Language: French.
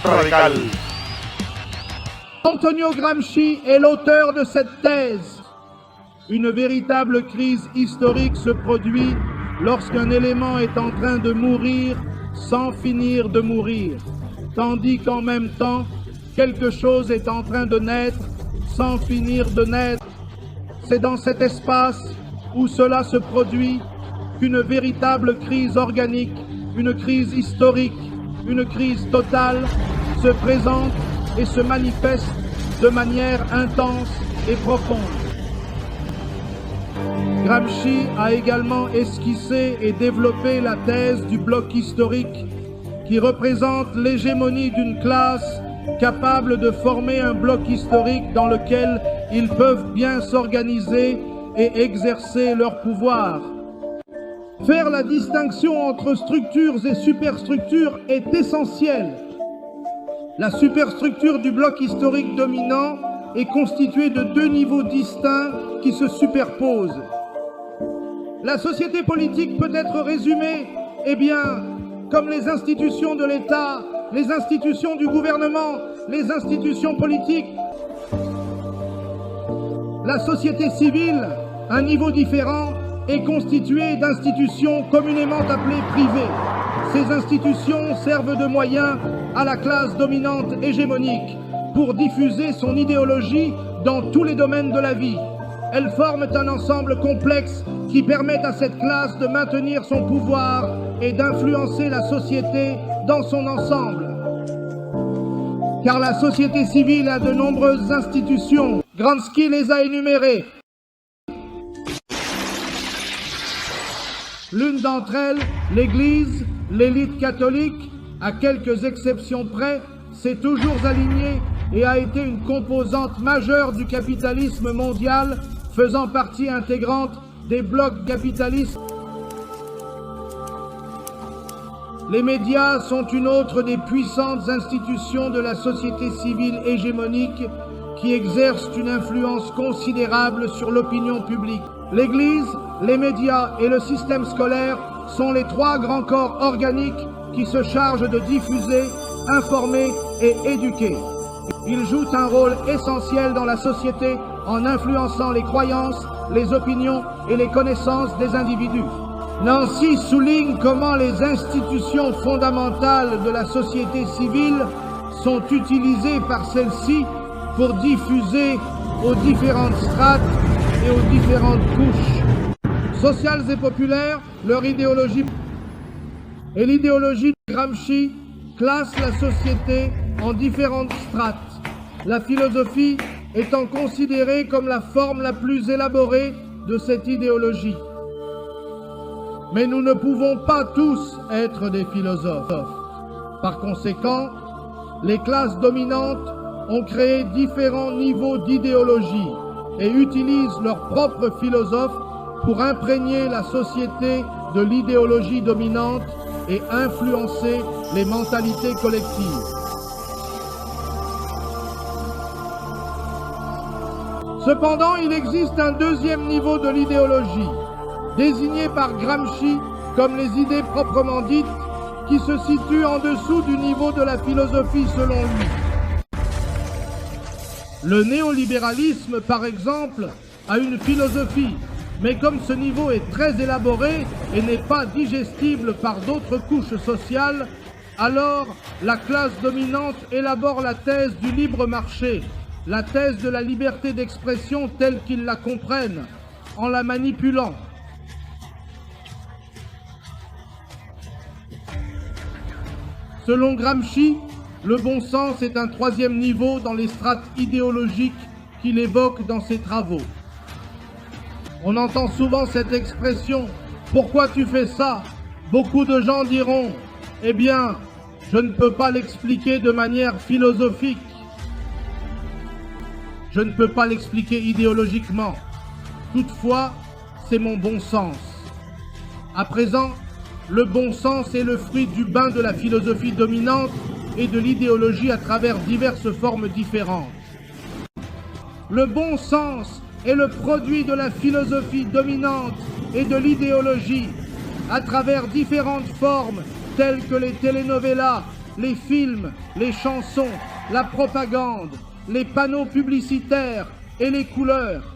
radical. Antonio Gramsci est l'auteur de cette thèse. Une véritable crise historique se produit lorsqu'un élément est en train de mourir sans finir de mourir, tandis qu'en même temps, quelque chose est en train de naître sans finir de naître. C'est dans cet espace où cela se produit qu'une véritable crise organique, une crise historique, une crise totale se présente et se manifeste de manière intense et profonde. Gramsci a également esquissé et développé la thèse du bloc historique qui représente l'hégémonie d'une classe capable de former un bloc historique dans lequel ils peuvent bien s'organiser et exercer leur pouvoir. Faire la distinction entre structures et superstructures est essentiel. La superstructure du bloc historique dominant est constituée de deux niveaux distincts qui se superposent. La société politique peut être résumée, comme les institutions de l'État, les institutions du gouvernement, les institutions politiques. La société civile, un niveau différent, est constituée d'institutions communément appelées privées. Ces institutions servent de moyens à la classe dominante hégémonique pour diffuser son idéologie dans tous les domaines de la vie. Elles forment un ensemble complexe qui permet à cette classe de maintenir son pouvoir et d'influencer la société dans son ensemble. Car la société civile a de nombreuses institutions. Gramsci les a énumérées. L'une d'entre elles, l'Église, l'élite catholique, à quelques exceptions près, s'est toujours alignée et a été une composante majeure du capitalisme mondial, faisant partie intégrante des blocs capitalistes. Les médias sont une autre des puissantes institutions de la société civile hégémonique qui exercent une influence considérable sur l'opinion publique. L'Église, les médias et le système scolaire sont les trois grands corps organiques qui se chargent de diffuser, informer et éduquer. Ils jouent un rôle essentiel dans la société en influençant les croyances, les opinions et les connaissances des individus. Nancy souligne comment les institutions fondamentales de la société civile sont utilisées par celle-ci pour diffuser aux différentes strates et aux différentes couches sociales et populaires leur idéologie. Et l'idéologie de Gramsci classe la société en différentes strates, la philosophie étant considérée comme la forme la plus élaborée de cette idéologie. Mais nous ne pouvons pas tous être des philosophes. Par conséquent, les classes dominantes ont créé différents niveaux d'idéologie et utilisent leurs propres philosophes pour imprégner la société de l'idéologie dominante et influencer les mentalités collectives. Cependant, il existe un deuxième niveau de l'idéologie, désigné par Gramsci comme les idées proprement dites, qui se situent en dessous du niveau de la philosophie selon lui. Le néolibéralisme, par exemple, a une philosophie, mais comme ce niveau est très élaboré et n'est pas digestible par d'autres couches sociales, alors la classe dominante élabore la thèse du libre marché, la thèse de la liberté d'expression telle qu'ils la comprennent, en la manipulant. Selon Gramsci, le bon sens est un troisième niveau dans les strates idéologiques qu'il évoque dans ses travaux. On entend souvent cette expression « Pourquoi tu fais ça ?» Beaucoup de gens diront « Eh bien, je ne peux pas l'expliquer de manière philosophique. Je ne peux pas l'expliquer idéologiquement. Toutefois, c'est mon bon sens. » À présent, le bon sens est le fruit du bain de la philosophie dominante et de l'idéologie à travers diverses formes différentes. Le bon sens est le produit de la philosophie dominante et de l'idéologie à travers différentes formes telles que les telenovelas, les films, les chansons, la propagande, les panneaux publicitaires et les couleurs,